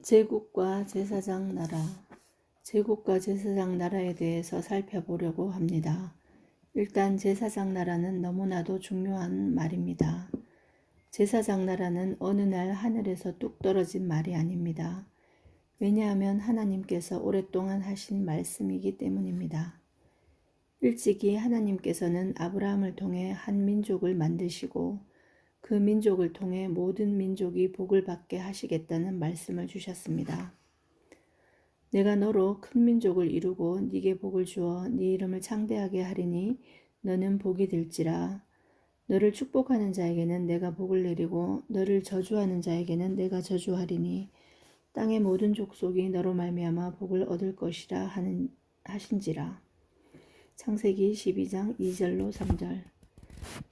제국과 제사장 나라. 제국과 제사장 나라에 대해서 살펴보려고 합니다. 일단 제사장 나라는 너무나도 중요한 말입니다. 제사장 나라는 어느 날 하늘에서 뚝 떨어진 말이 아닙니다. 왜냐하면 하나님께서 오랫동안 하신 말씀이기 때문입니다. 일찍이 하나님께서는 아브라함을 통해 한 민족을 만드시고 그 민족을 통해 모든 민족이 복을 받게 하시겠다는 말씀을 주셨습니다. 내가 너로 큰 민족을 이루고 네게 복을 주어 네 이름을 창대하게 하리니 너는 복이 될지라. 너를 축복하는 자에게는 내가 복을 내리고 너를 저주하는 자에게는 내가 저주하리니 땅의 모든 족속이 너로 말미암아 복을 얻을 것이라 하신지라. 창세기 12장 2절로 3절.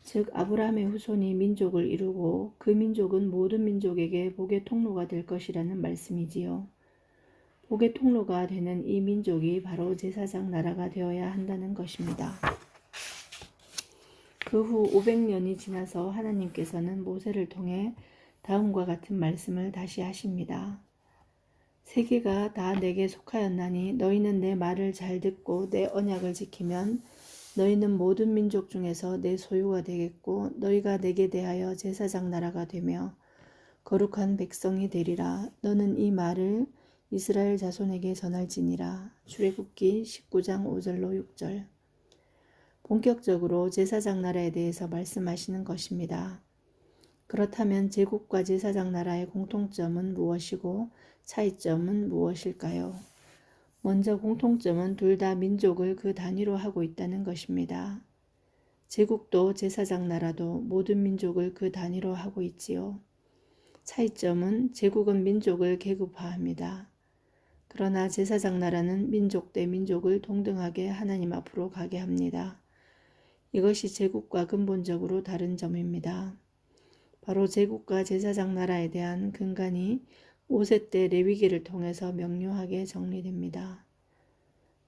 즉 아브라함의 후손이 민족을 이루고 그 민족은 모든 민족에게 복의 통로가 될 것이라는 말씀이지요. 복의 통로가 되는 이 민족이 바로 제사장 나라가 되어야 한다는 것입니다. 그 후 500년이 지나서 하나님께서는 모세를 통해 다음과 같은 말씀을 다시 하십니다. 세계가 다 내게 속하였나니 너희는 내 말을 잘 듣고 내 언약을 지키면 너희는 모든 민족 중에서 내 소유가 되겠고 너희가 내게 대하여 제사장 나라가 되며 거룩한 백성이 되리라. 너는 이 말을 이스라엘 자손에게 전할지니라. 출애굽기 19장 5절로 6절. 본격적으로 제사장 나라에 대해서 말씀하시는 것입니다. 그렇다면 제국과 제사장 나라의 공통점은 무엇이고 차이점은 무엇일까요? 먼저 공통점은 둘 다 민족을 그 단위로 하고 있다는 것입니다. 제국도 제사장 나라도 모든 민족을 그 단위로 하고 있지요. 차이점은 제국은 민족을 계급화합니다. 그러나 제사장 나라는 민족 대 민족을 동등하게 하나님 앞으로 가게 합니다. 이것이 제국과 근본적으로 다른 점입니다. 바로 제국과 제사장 나라에 대한 근간이 5세 때 레위기를 통해서 명료하게 정리됩니다.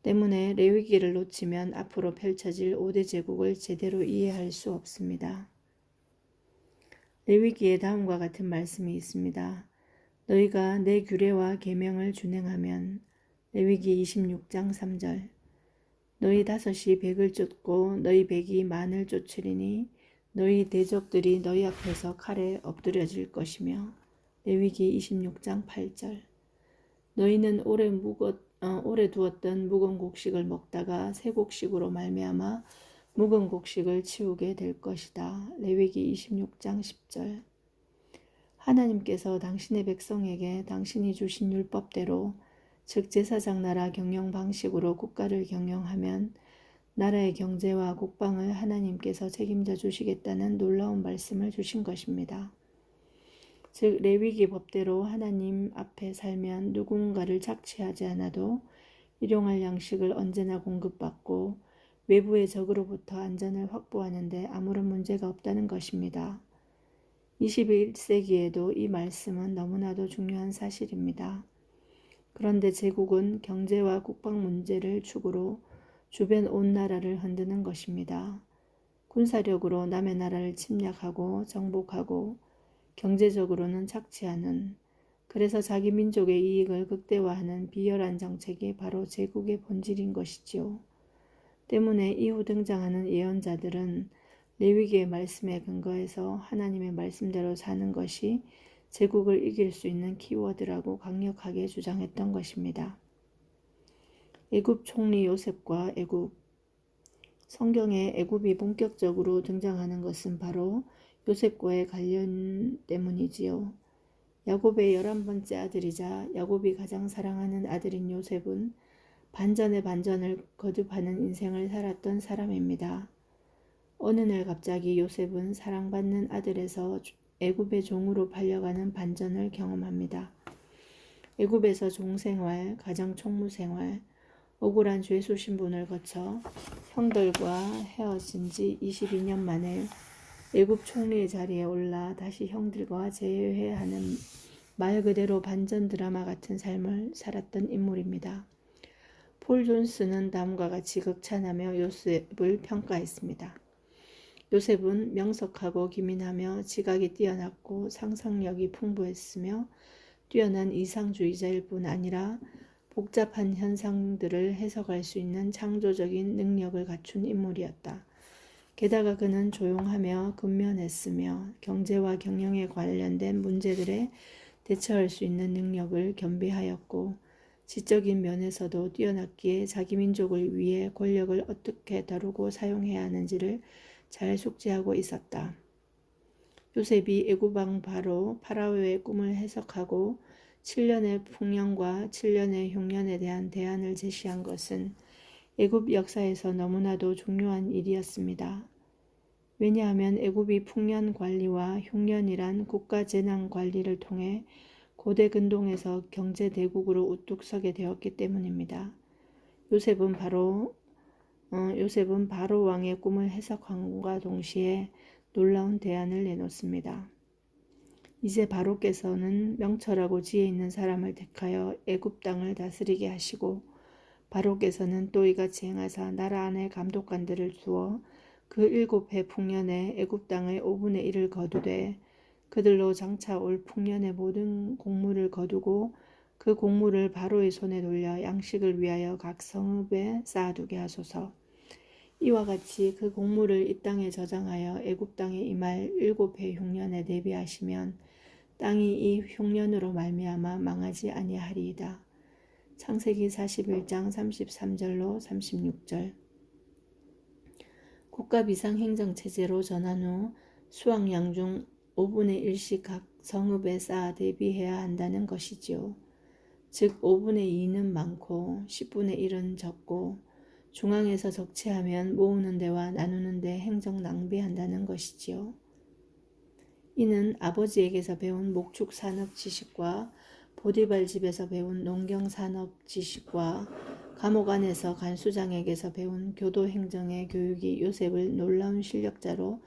때문에 레위기를 놓치면 앞으로 펼쳐질 5대 제국을 제대로 이해할 수 없습니다. 레위기에 다음과 같은 말씀이 있습니다. 너희가 내 규례와 계명을 준행하면 레위기 26장 3절. 너희 다섯이 백을 쫓고 너희 백이 만을 쫓으리니 너희 대적들이 너희 앞에서 칼에 엎드려질 것이며 레위기 26장 8절. 너희는 오래 두었던 묵은 곡식을 먹다가 새 곡식으로 말미암아 묵은 곡식을 치우게 될 것이다. 레위기 26장 10절. 하나님께서 당신의 백성에게 당신이 주신 율법대로 즉 제사장 나라 경영 방식으로 국가를 경영하면 나라의 경제와 국방을 하나님께서 책임져 주시겠다는 놀라운 말씀을 주신 것입니다. 즉 레위기 법대로 하나님 앞에 살면 누군가를 착취하지 않아도 일용할 양식을 언제나 공급받고 외부의 적으로부터 안전을 확보하는 데 아무런 문제가 없다는 것입니다. 21세기에도 이 말씀은 너무나도 중요한 사실입니다. 그런데 제국은 경제와 국방 문제를 축으로 주변 온 나라를 흔드는 것입니다. 군사력으로 남의 나라를 침략하고 정복하고 경제적으로는 착취하는, 그래서 자기 민족의 이익을 극대화하는 비열한 정책이 바로 제국의 본질인 것이지요. 때문에 이후 등장하는 예언자들은 레위기의 말씀에 근거해서 하나님의 말씀대로 사는 것이 제국을 이길 수 있는 키워드라고 강력하게 주장했던 것입니다. 애굽 총리 요셉과 애굽. 성경에 애굽이 본격적으로 등장하는 것은 바로 요셉과의 관련 때문이지요. 야곱의 11번째 아들이자 야곱이 가장 사랑하는 아들인 요셉은 반전의 반전을 거듭하는 인생을 살았던 사람입니다. 어느 날 갑자기 요셉은 사랑받는 아들에서 애굽의 종으로 팔려가는 반전을 경험합니다. 애굽에서 종생활, 가정 총무생활, 억울한 죄수 신분을 거쳐 형들과 헤어진 지 22년 만에 애굽 총리의 자리에 올라 다시 형들과 재회하는 말 그대로 반전 드라마 같은 삶을 살았던 인물입니다. 폴 존스는 다음과 같이 극찬하며 요셉을 평가했습니다. 요셉은 명석하고 기민하며 지각이 뛰어났고 상상력이 풍부했으며 뛰어난 이상주의자일 뿐 아니라 복잡한 현상들을 해석할 수 있는 창조적인 능력을 갖춘 인물이었다. 게다가 그는 조용하며 근면했으며 경제와 경영에 관련된 문제들에 대처할 수 있는 능력을 겸비하였고 지적인 면에서도 뛰어났기에 자기 민족을 위해 권력을 어떻게 다루고 사용해야 하는지를 잘 숙지하고 있었다. 요셉이 애굽 왕 파라오의 꿈을 해석하고 7년의 풍년과 7년의 흉년에 대한 대안을 제시한 것은 애굽 역사에서 너무나도 중요한 일이었습니다. 왜냐하면 애굽이 풍년 관리와 흉년이란 국가 재난 관리를 통해 고대 근동에서 경제 대국으로 우뚝 서게 되었기 때문입니다. 요셉은 바로 왕의 꿈을 해석함과 동시에 놀라운 대안을 내놓습니다. 이제 바로께서는 명철하고 지혜 있는 사람을 택하여 애굽 땅을 다스리게 하시고 바로께서는 또 이같이 행하사 나라 안에 감독관들을 두어 그 7해 풍년에 애굽 땅의 5분의 1을 거두되 그들로 장차 올 풍년의 모든 곡물을 거두고 그 곡물을 바로의 손에 돌려 양식을 위하여 각 성읍에 쌓아두게 하소서. 이와 같이 그 곡물을 이 땅에 저장하여 애굽 땅에 임할 7해 흉년에 대비하시면 땅이 이 흉년으로 말미암아 망하지 아니하리이다. 창세기 41장 33절로 36절. 국가 비상행정체제로 전환 후 수확량 중 5분의 1씩 각 성읍에 쌓아 대비해야 한다는 것이지요. 즉 5분의 2는 많고 10분의 1은 적고 중앙에서 적체하면 모으는 데와 나누는 데 행정 낭비한다는 것이지요. 이는 아버지에게서 배운 목축 산업 지식과 보디발 집에서 배운 농경 산업 지식과 감옥 안에서 간수장에게서 배운 교도 행정의 교육이 요셉을 놀라운 실력자로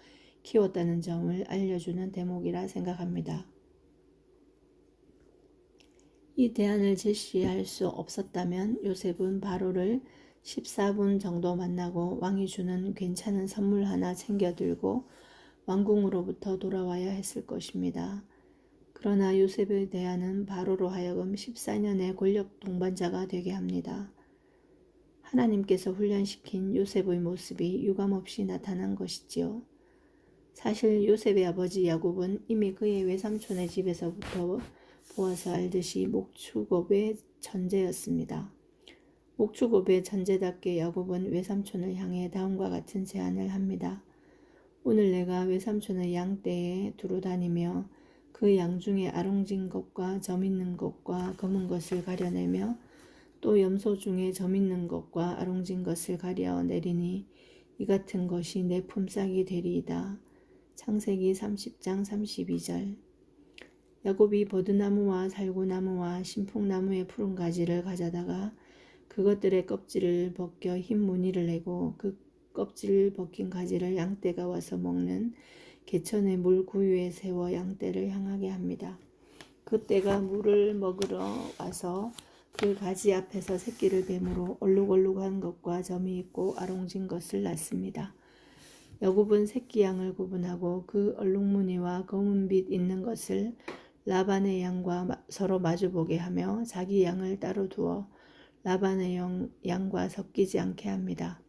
키웠다는 점을 알려주는 대목이라 생각합니다. 이 대안을 제시할 수 없었다면 요셉은 바로를 14분 정도 만나고 왕이 주는 괜찮은 선물 하나 챙겨 들고 왕궁으로부터 돌아와야 했을 것입니다. 그러나 요셉의 대안은 바로로 하여금 14년의 권력 동반자가 되게 합니다. 하나님께서 훈련시킨 요셉의 모습이 유감없이 나타난 것이지요. 사실 요셉의 아버지 야곱은 이미 그의 외삼촌의 집에서부터 보아서 알듯이 목축업의 천재였습니다. 목축업의 천재답게 야곱은 외삼촌을 향해 다음과 같은 제안을 합니다. 오늘 내가 외삼촌의 양떼에 두루 다니며 그 양 중에 아롱진 것과 점 있는 것과 검은 것을 가려내며 또 염소 중에 점 있는 것과 아롱진 것을 가려내리니 이 같은 것이 내 품삯이 되리이다. 창세기 30장 32절. 야곱이 버드나무와 살구나무와 신풍나무의 푸른 가지를 가져다가 그것들의 껍질을 벗겨 흰 무늬를 내고 그 껍질을 벗긴 가지를 양떼가 와서 먹는 개천의 물 구유에 세워 양떼를 향하게 합니다. 그 떼가 물을 먹으러 와서 그 가지 앞에서 새끼를 뱀으로 얼룩얼룩한 것과 점이 있고 아롱진 것을 낳습니다. 야곱은 새끼 양을 구분하고 그 얼룩무늬와 검은빛 있는 것을 라반의 양과 서로 마주보게 하며 자기 양을 따로 두어 라반의 양과 섞이지 않게 합니다.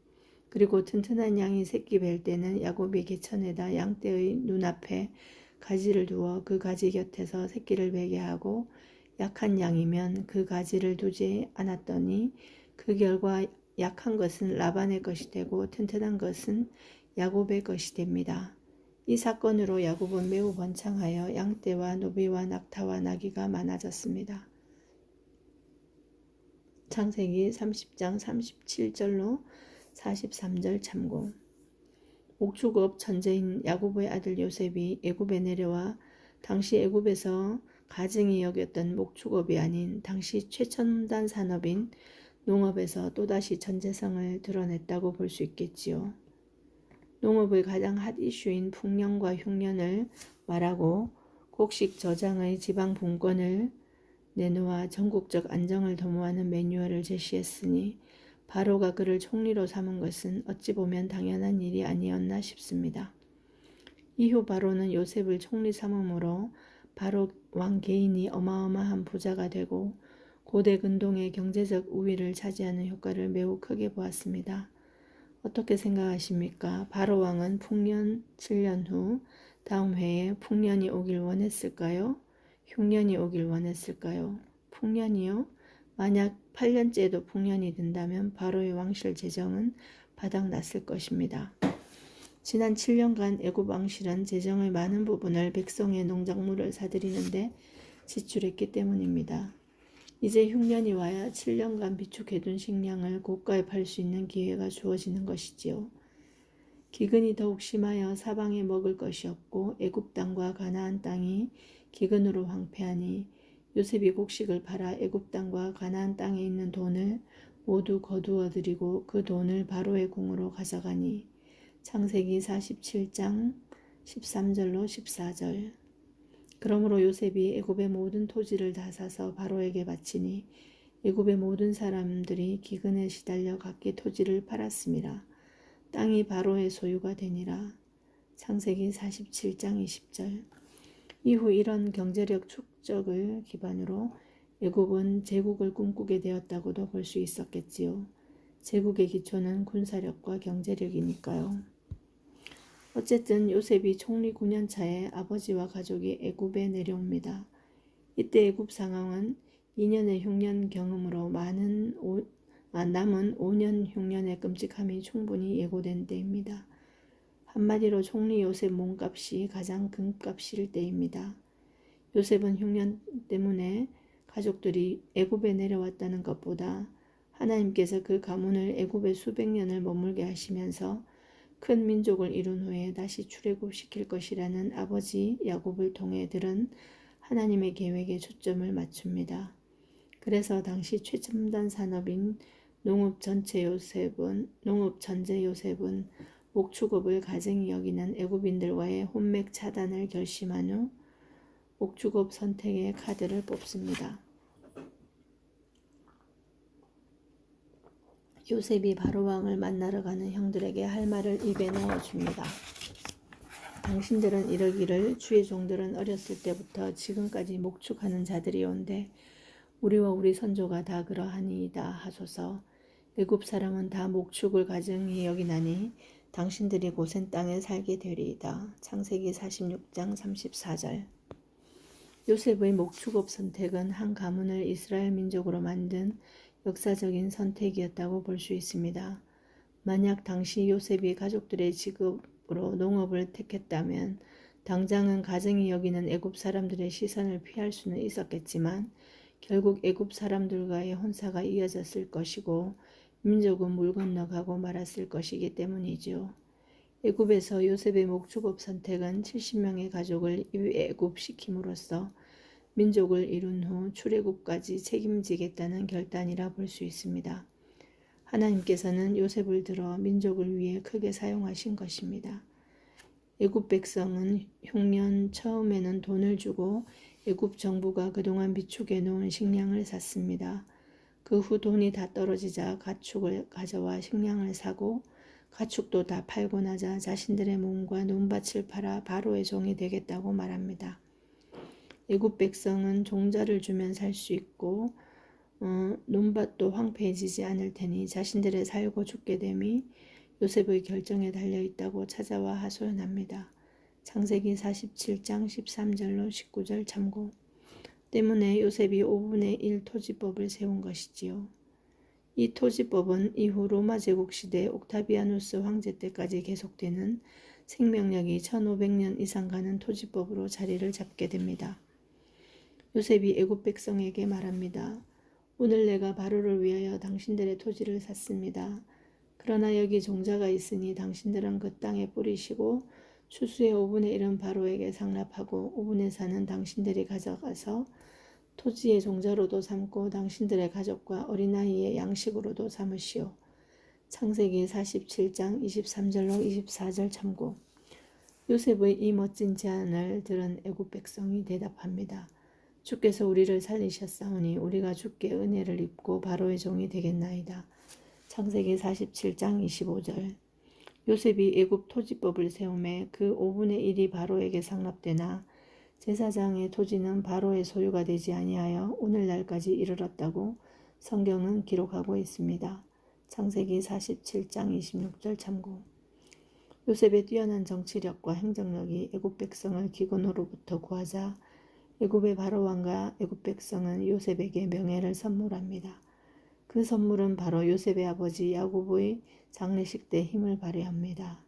그리고 튼튼한 양이 새끼 뵐 때는 야곱이 개천에다 양떼의 눈앞에 가지를 두어 그 가지 곁에서 새끼를 베게 하고 약한 양이면 그 가지를 두지 않았더니 그 결과 약한 것은 라반의 것이 되고 튼튼한 것은 야곱의 것이 됩니다. 이 사건으로 야곱은 매우 번창하여 양떼와 노비와 낙타와 나귀가 많아졌습니다. 창세기 30장 37절로 43절 참고. 목축업 천재인 야곱의 아들 요셉이 애굽에 내려와 당시 애굽에서 가증히 여겼던 목축업이 아닌 당시 최첨단 산업인 농업에서 또다시 천재성을 드러냈다고 볼 수 있겠지요. 농업의 가장 핫 이슈인 풍년과 흉년을 말하고 곡식 저장의 지방 분권을 내놓아 전국적 안정을 도모하는 매뉴얼을 제시했으니 바로가 그를 총리로 삼은 것은 어찌 보면 당연한 일이 아니었나 싶습니다. 이후 바로는 요셉을 총리 삼음으로 바로 왕 개인이 어마어마한 부자가 되고 고대 근동의 경제적 우위를 차지하는 효과를 매우 크게 보았습니다. 어떻게 생각하십니까? 바로 왕은 풍년 7년 후 다음 해에 풍년이 오길 원했을까요? 흉년이 오길 원했을까요? 풍년이요? 만약 8년째에도 풍년이 된다면 바로의 왕실 재정은 바닥났을 것입니다. 지난 7년간 애굽 왕실은 재정의 많은 부분을 백성의 농작물을 사들이는데 지출했기 때문입니다. 이제 흉년이 와야 7년간 비축해둔 식량을 고가에 팔 수 있는 기회가 주어지는 것이지요. 기근이 더욱 심하여 사방에 먹을 것이 없고 애굽 땅과 가나안 땅이 기근으로 황폐하니 요셉이 곡식을 팔아 애굽 땅과 가나안 땅에 있는 돈을 모두 거두어 들이고 그 돈을 바로의 궁으로 가져가니 창세기 47장 13절로 14절. 그러므로 요셉이 애굽의 모든 토지를 다 사서 바로에게 바치니 애굽의 모든 사람들이 기근에 시달려 각기 토지를 팔았습니다. 땅이 바로의 소유가 되니라. 창세기 47장 20절. 이후 이런 경제력 축적을 기반으로 애굽은 제국을 꿈꾸게 되었다고도 볼 수 있었겠지요. 제국의 기초는 군사력과 경제력이니까요. 어쨌든 요셉이 총리 9년 차에 아버지와 가족이 애굽에 내려옵니다. 이때 애굽 상황은 2년의 흉년 경험으로 남은 5년 흉년의 끔찍함이 충분히 예고된 때입니다. 한마디로 총리 요셉 몸값이 가장 금값일 때입니다. 요셉은 흉년 때문에 가족들이 애굽에 내려왔다는 것보다 하나님께서 그 가문을 애굽에 수백 년을 머물게 하시면서 큰 민족을 이룬 후에 다시 출애굽시킬 것이라는 아버지 야곱을 통해 들은 하나님의 계획에 초점을 맞춥니다. 그래서 당시 최첨단 산업인 농업 전제 요셉은 목축업을 가증히 여기는 애굽인들과의 혼맥 차단을 결심한 후 목축업 선택의 카드를 뽑습니다. 요셉이 바로왕을 만나러 가는 형들에게 할 말을 입에 넣어줍니다. 당신들은 이러기를 주의 종들은 어렸을 때부터 지금까지 목축하는 자들이온데 우리와 우리 선조가 다 그러하니이다 하소서. 애굽 사람은 다 목축을 가증히 여기나니 당신들이 고센 땅에 살게 되리이다. 창세기 46장 34절. 요셉의 목축업 선택은 한 가문을 이스라엘 민족으로 만든 역사적인 선택이었다고 볼 수 있습니다. 만약 당시 요셉이 가족들의 직업으로 농업을 택했다면 당장은 가증히 여기는 애굽 사람들의 시선을 피할 수는 있었겠지만 결국 애굽 사람들과의 혼사가 이어졌을 것이고 민족은 물 건너가고 말았을 것이기 때문이죠. 애굽에서 요셉의 목축업 선택은 70명의 가족을 이애굽시킴으로써 민족을 이룬 후 출애굽까지 책임지겠다는 결단이라 볼 수 있습니다. 하나님께서는 요셉을 들어 민족을 위해 크게 사용하신 것입니다. 애굽 백성은 흉년 처음에는 돈을 주고 애굽 정부가 그동안 비축해 놓은 식량을 샀습니다. 그 후 돈이 다 떨어지자 가축을 가져와 식량을 사고 가축도 다 팔고 나자 자신들의 몸과 논밭을 팔아 바로의 종이 되겠다고 말합니다. 애굽 백성은 종자를 주면 살 수 있고 논밭도 황폐해지지 않을 테니 자신들의 살고 죽게 됨이 요셉의 결정에 달려있다고 찾아와 하소연합니다. 창세기 47장 13절로 19절 참고. 때문에 요셉이 5분의 1 토지법을 세운 것이지요. 이 토지법은 이후 로마 제국 시대 옥타비아누스 황제 때까지 계속되는 생명력이 1500년 이상 가는 토지법으로 자리를 잡게 됩니다. 요셉이 애굽 백성에게 말합니다. 오늘 내가 바로를 위하여 당신들의 토지를 샀습니다. 그러나 여기 종자가 있으니 당신들은 그 땅에 뿌리시고 추수의 5분의 1은 바로에게 상납하고 5분의 4는 당신들이 가져가서 토지의 종자로도 삼고 당신들의 가족과 어린아이의 양식으로도 삼으시오. 창세기 47장 23절로 24절 참고. 요셉의 이 멋진 제안을 들은 애굽 백성이 대답합니다. 주께서 우리를 살리셨사오니 우리가 주께 은혜를 입고 바로의 종이 되겠나이다. 창세기 47장 25절. 요셉이 애굽 토지법을 세우매 그 5분의 1이 바로에게 상납되나 제사장의 토지는 바로의 소유가 되지 아니하여 오늘날까지 이르렀다고 성경은 기록하고 있습니다. 창세기 47장 26절 참고. 요셉의 뛰어난 정치력과 행정력이 애굽 백성을 기근으로부터 구하자 애굽의 바로왕과 애굽 백성은 요셉에게 명예를 선물합니다. 그 선물은 바로 요셉의 아버지 야곱의 장례식 때 힘을 발휘합니다.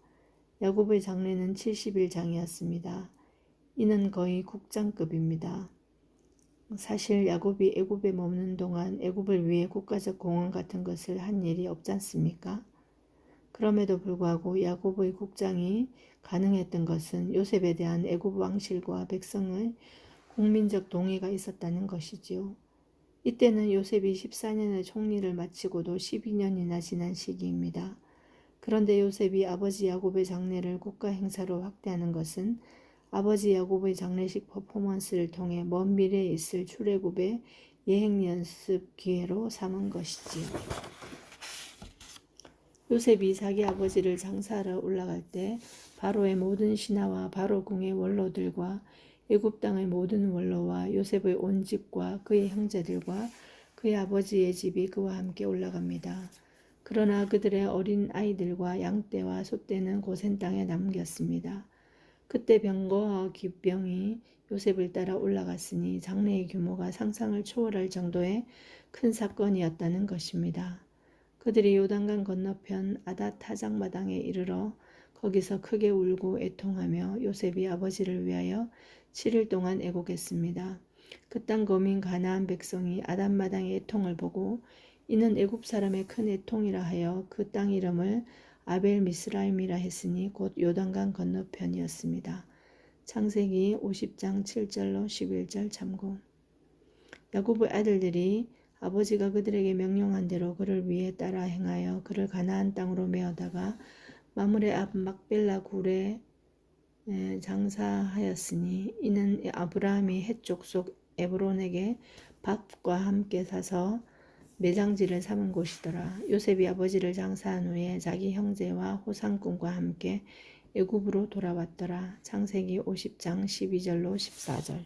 야곱의 장례는 70일 장이었습니다. 이는 거의 국장급입니다. 사실 야곱이 애굽에 머무는 동안 애굽을 위해 국가적 공헌 같은 것을 한 일이 없지 않습니까? 그럼에도 불구하고 야곱의 국장이 가능했던 것은 요셉에 대한 애굽 왕실과 백성의 국민적 동의가 있었다는 것이지요. 이때는 요셉이 14년의 총리를 마치고도 12년이나 지난 시기입니다. 그런데 요셉이 아버지 야곱의 장례를 국가 행사로 확대하는 것은 아버지 야곱의 장례식 퍼포먼스를 통해 먼 미래에 있을 출애굽의 예행 연습 기회로 삼은 것이지요. 요셉이 자기 아버지를 장사하러 올라갈 때 바로의 모든 신하와 바로 궁의 원로들과 애굽 땅의 모든 원로와 요셉의 온 집과 그의 형제들과 그의 아버지의 집이 그와 함께 올라갑니다. 그러나 그들의 어린 아이들과 양떼와 소떼는 고센 땅에 남겼습니다. 그때 병거와 기병이 요셉을 따라 올라갔으니 장례의 규모가 상상을 초월할 정도의 큰 사건이었다는 것입니다. 그들이 요단강 건너편 아닷 타작마당에 이르러 거기서 크게 울고 애통하며 요셉이 아버지를 위하여 7일 동안 애곡했습니다. 그 땅 거민 가나안 백성이 아닷마당의 애통을 보고 이는 애굽 사람의 큰 애통이라 하여 그 땅 이름을 아벨 미스라임이라 했으니 곧 요단강 건너편이었습니다. 창세기 50장 7절로 11절 참고. 야곱의 아들들이 아버지가 그들에게 명령한 대로 그를 위해 따라 행하여 그를 가나안 땅으로 메어다가 마므레 앞 막벨라 굴에 장사하였으니 이는 아브라함이 헷 족속 에브론에게 밭과 함께 사서 매장지를 삼은 곳이더라. 요셉이 아버지를 장사한 후에 자기 형제와 호상꾼과 함께 애굽으로 돌아왔더라. 창세기 50장 12절로 14절.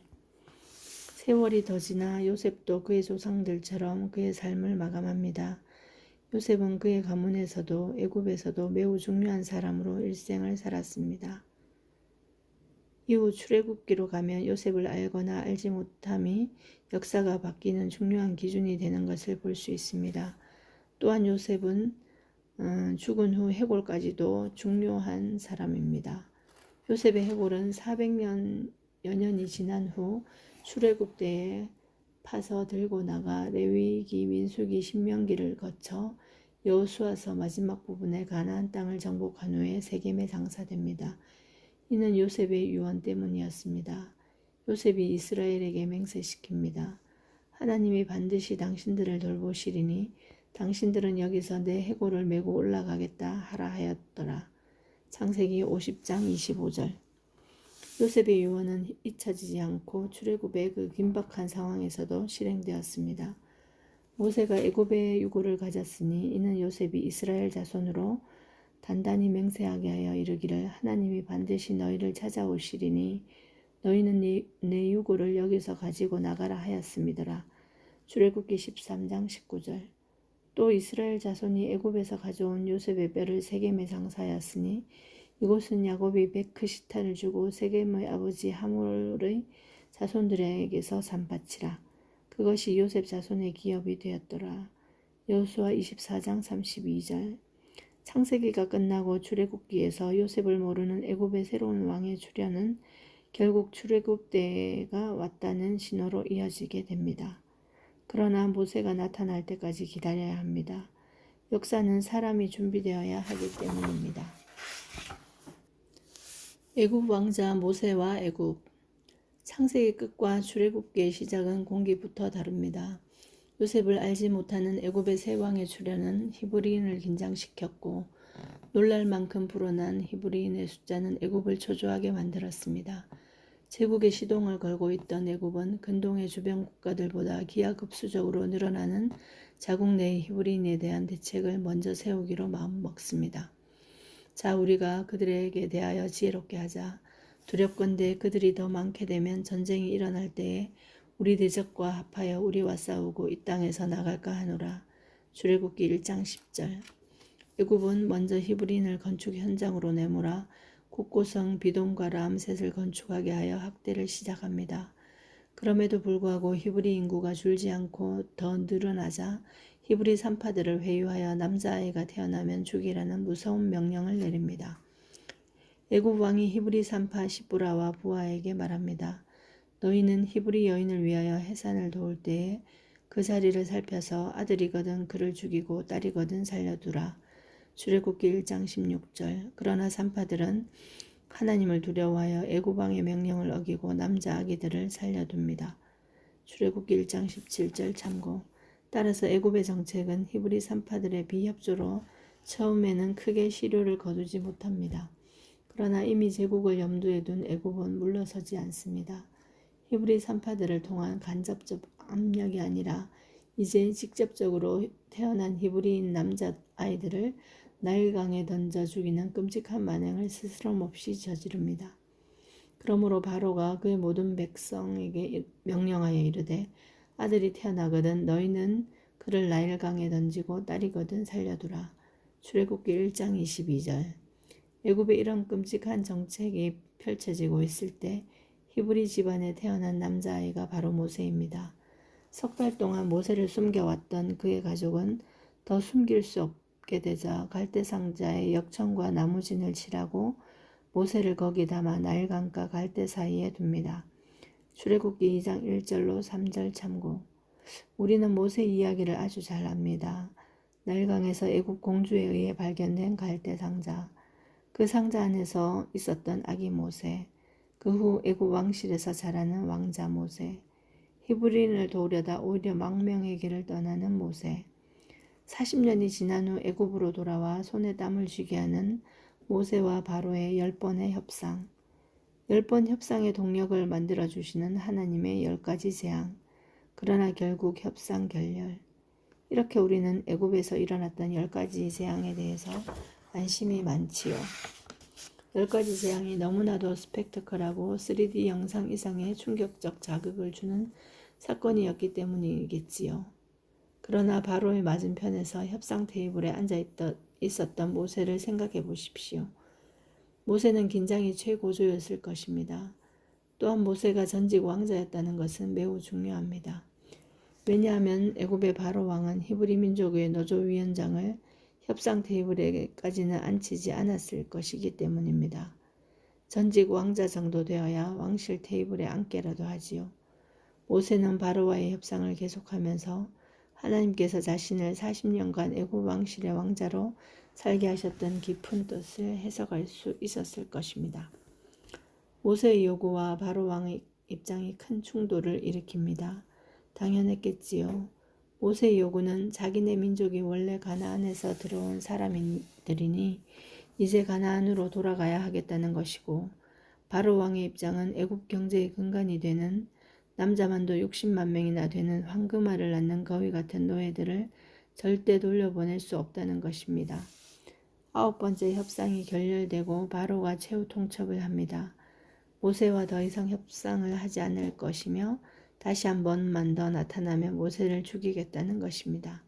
세월이 더 지나 요셉도 그의 조상들처럼 그의 삶을 마감합니다. 요셉은 그의 가문에서도 애굽에서도 매우 중요한 사람으로 일생을 살았습니다. 이후 출애굽기로 가면 요셉을 알거나 알지 못함이 역사가 바뀌는 중요한 기준이 되는 것을 볼 수 있습니다. 또한 요셉은 죽은 후 해골까지도 중요한 사람입니다. 요셉의 해골은 400년여 년이 지난 후 출애굽 때에 파서 들고 나가 레위기, 민수기, 신명기를 거쳐 여호수아서 마지막 부분에 가나안 땅을 정복한 후에 세겜에 장사됩니다. 이는 요셉의 유언 때문이었습니다. 요셉이 이스라엘에게 맹세시킵니다. 하나님이 반드시 당신들을 돌보시리니 당신들은 여기서 내 해골을 메고 올라가겠다 하라 하였더라. 창세기 50장 25절. 요셉의 유언은 잊혀지지 않고 출애굽의 그 긴박한 상황에서도 실행되었습니다. 모세가 애굽의 유고를 가졌으니 이는 요셉이 이스라엘 자손으로 단단히 맹세하게 하여 이르기를 하나님이 반드시 너희를 찾아오시리니 너희는 내 유고를 여기서 가지고 나가라 하였음이더라. 출애굽기 13장 19절. 또 이스라엘 자손이 애굽에서 가져온 요셉의 뼈를 세겜에 장사하였으니 이곳은 야곱이 베크시타를 주고 세겜의 아버지 하몰의 자손들에게서 산 밭이라. 그것이 요셉 자손의 기업이 되었더라. 여호수아 24장 32절. 창세기가 끝나고 출애굽기에서 요셉을 모르는 애굽의 새로운 왕의 출현은 결국 출애굽 때가 왔다는 신호로 이어지게 됩니다. 그러나 모세가 나타날 때까지 기다려야 합니다. 역사는 사람이 준비되어야 하기 때문입니다. 애굽 왕자 모세와 애굽. 창세기 끝과 출애굽기의 시작은 공기부터 다릅니다. 요셉을 알지 못하는 애굽의 새 왕의 출현은 히브리인을 긴장시켰고 놀랄 만큼 불어난 히브리인의 숫자는 애굽을 초조하게 만들었습니다. 제국의 시동을 걸고 있던 애굽은 근동의 주변 국가들보다 기하급수적으로 늘어나는 자국 내의 히브리인에 대한 대책을 먼저 세우기로 마음먹습니다. 자, 우리가 그들에게 대하여 지혜롭게 하자. 두렵건대 그들이 더 많게 되면 전쟁이 일어날 때에 우리 대적과 합하여 우리와 싸우고 이 땅에서 나갈까 하노라. 출애굽기 1장 10절. 애굽은 먼저 히브리인을 건축 현장으로 내몰아 국고성 비돔과 람셋을 건축하게 하여 학대를 시작합니다. 그럼에도 불구하고 히브리 인구가 줄지 않고 더 늘어나자 히브리 산파들을 회유하여 남자아이가 태어나면 죽이라는 무서운 명령을 내립니다. 애굽 왕이 히브리 산파 시브라와 부하에게 말합니다. 너희는 히브리 여인을 위하여 해산을 도울 때에 그 자리를 살펴서 아들이거든 그를 죽이고 딸이거든 살려두라. 출애굽기 1장 16절. 그러나 산파들은 하나님을 두려워하여 애굽 왕의 명령을 어기고 남자 아기들을 살려둡니다. 출애굽기 1장 17절 참고. 따라서 애굽의 정책은 히브리 산파들의 비협조로 처음에는 크게 시료를 거두지 못합니다. 그러나 이미 제국을 염두에 둔 애굽은 물러서지 않습니다. 히브리 산파들을 통한 간접적 압력이 아니라 이제 직접적으로 태어난 히브리인 남자 아이들을 나일강에 던져 죽이는 끔찍한 만행을 스스럼없이 저지릅니다. 그러므로 바로가 그의 모든 백성에게 명령하여 이르되 아들이 태어나거든 너희는 그를 나일강에 던지고 딸이거든 살려두라. 출애굽기 1장 22절. 애굽의 이런 끔찍한 정책이 펼쳐지고 있을 때 히브리 집안에 태어난 남자아이가 바로 모세입니다. 석 달 동안 모세를 숨겨왔던 그의 가족은 더 숨길 수 없게 되자 갈대상자에 역청과 나무진을 칠하고 모세를 거기 담아 나일강과 갈대 사이에 둡니다. 출애굽기 2장 1절로 3절 참고. 우리는 모세 이야기를 아주 잘 압니다. 나일강에서 애굽 공주에 의해 발견된 갈대 상자. 그 상자 안에서 있었던 아기 모세. 그 후 애굽 왕실에서 자라는 왕자 모세. 히브리인을 도우려다 오히려 망명의 길을 떠나는 모세. 40년이 지난 후 애굽으로 돌아와 손에 땀을 쥐게 하는 모세와 바로의 10번의 협상. 10번 협상의 동력을 만들어주시는 하나님의 10가지 재앙. 그러나 결국 협상 결렬. 이렇게 우리는 애굽에서 일어났던 10가지 재앙에 대해서 안심이 많지요. 10가지 재앙이 너무나도 스펙터클하고 3D 영상 이상의 충격적 자극을 주는 사건이었기 때문이겠지요. 그러나 바로의 맞은편에서 협상 테이블에 앉아 있었던 모세를 생각해 보십시오. 모세는 긴장이 최고조였을 것입니다. 또한 모세가 전직 왕자였다는 것은 매우 중요합니다. 왜냐하면 애굽의 바로 왕은 히브리 민족의 노조위원장을 협상 테이블에까지는 앉히지 않았을 것이기 때문입니다. 전직 왕자 정도 되어야 왕실 테이블에 앉게라도 하지요. 모세는 바로와의 협상을 계속하면서 하나님께서 자신을 40년간 애굽 왕실의 왕자로 살게 하셨던 깊은 뜻을 해석할 수 있었을 것입니다. 모세의 요구와 바로 왕의 입장이 큰 충돌을 일으킵니다. 당연했겠지요. 모세의 요구는 자기네 민족이 원래 가나안에서 들어온 사람들이니 이제 가나안으로 돌아가야 하겠다는 것이고, 바로 왕의 입장은 애굽 경제의 근간이 되는 남자만도 60만 명이나 되는 황금알을 낳는 거위 같은 노예들을 절대 돌려보낼 수 없다는 것입니다. 9번째 협상이 결렬되고 바로가 최후 통첩을 합니다. 모세와 더 이상 협상을 하지 않을 것이며 다시 한 번만 더 나타나면 모세를 죽이겠다는 것입니다.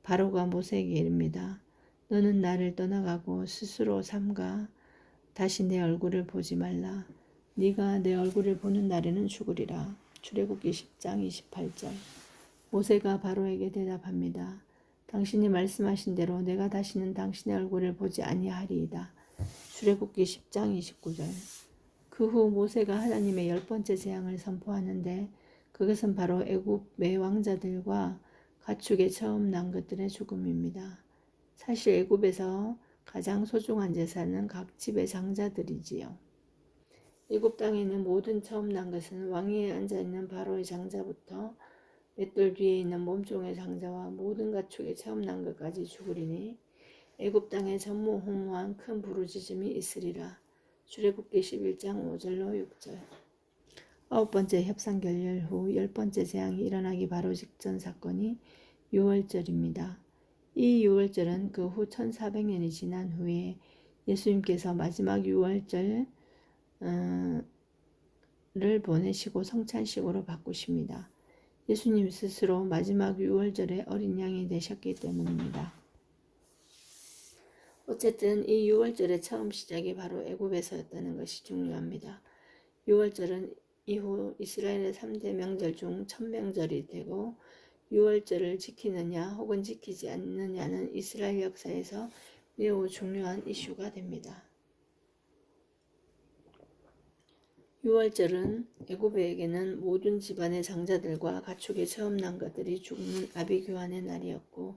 바로가 모세에게 이릅니다. 너는 나를 떠나가고 스스로 삼가 다시 내 얼굴을 보지 말라. 네가 내 얼굴을 보는 날에는 죽으리라. 출애굽기 10장 28절. 모세가 바로에게 대답합니다. 당신이 말씀하신 대로 내가 다시는 당신의 얼굴을 보지 아니하리이다. 출애굽기 10장 29절. 그 후 모세가 하나님의 10번째 재앙을 선포하는데 그것은 바로 애굽의 왕자들과 가축에 처음 난 것들의 죽음입니다. 사실 애굽에서 가장 소중한 재산은 각 집의 장자들이지요. 애굽 땅에 있는 모든 처음 난 것은 왕위에 앉아있는 바로의 장자부터 맷돌 뒤에 있는 몸종의 장자와 모든 가축에 처음 난 것까지 죽으리니 애굽 땅에 전무후무한 큰 부르짖음이 있으리라. 출애굽기 11장 5절로 6절. 9번째 협상 결렬 후 10번째 재앙이 일어나기 바로 직전 사건이 유월절입니다. 이 유월절은 그 후 1400년이 지난 후에 예수님께서 마지막 유월절 를 보내시고 성찬식으로 바꾸십니다. 예수님 스스로 마지막 유월절에 어린 양이 되셨기 때문입니다. 어쨌든 이 유월절의 처음 시작이 바로 애굽에서였다는 것이 중요합니다. 유월절은 이후 이스라엘의 3대 명절 중 첫 명절이 되고 유월절을 지키느냐 혹은 지키지 않느냐는 이스라엘 역사에서 매우 중요한 이슈가 됩니다. 유월절은 애굽에게는 모든 집안의 장자들과 가축의 처음 난 것들이 죽는 아비규환의 날이었고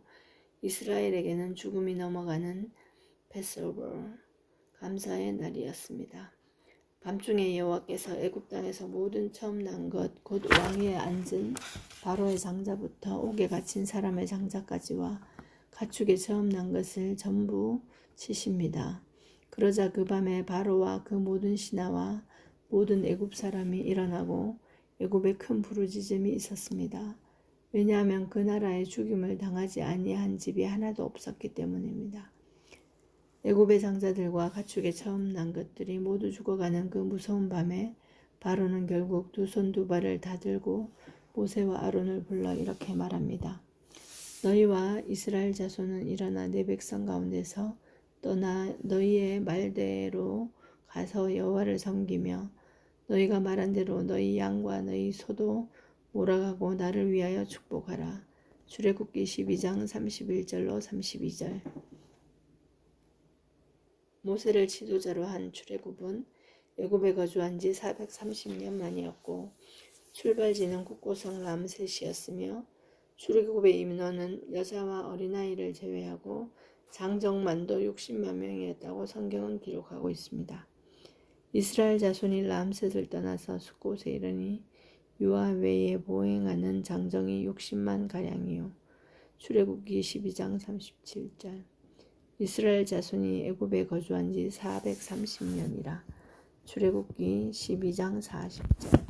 이스라엘에게는 죽음이 넘어가는 패스오버, 감사의 날이었습니다. 밤중에 여호와께서 애굽 땅에서 모든 처음 난 것, 곧 왕위에 앉은 바로의 장자부터 옥에 갇힌 사람의 장자까지와 가축의 처음 난 것을 전부 치십니다. 그러자 그 밤에 바로와 그 모든 신하와 모든 애굽 사람이 일어나고 애굽에 큰 부르짖음이 있었습니다. 왜냐하면 그 나라에 죽임을 당하지 아니한 집이 하나도 없었기 때문입니다. 애굽의 장자들과 가축의 처음 난 것들이 모두 죽어가는 그 무서운 밤에 바로는 결국 두 손 두 발을 다 들고 모세와 아론을 불러 이렇게 말합니다. 너희와 이스라엘 자손은 일어나 내 백성 가운데서 떠나 너희의 말대로 가서 여호와를 섬기며 너희가 말한 대로 너희 양과 너희 소도 몰아가고 나를 위하여 축복하라. 출애굽기 12장 31절로 32절. 모세를 지도자로 한 출애굽은 애굽에 거주한 지 430년 만이었고 출발지는 국고성 람셋이었으며 출애굽의 인원은 여자와 어린아이를 제외하고 장정만도 60만 명이었다고 성경은 기록하고 있습니다. 이스라엘 자손이 람셋을 떠나서 숫곳에 이르니 유아 외에 보행하는 장정이 60만 가량이요. 출애굽기 12장 37절. 이스라엘 자손이 애굽에 거주한 지 430년이라. 출애굽기 12장 40절.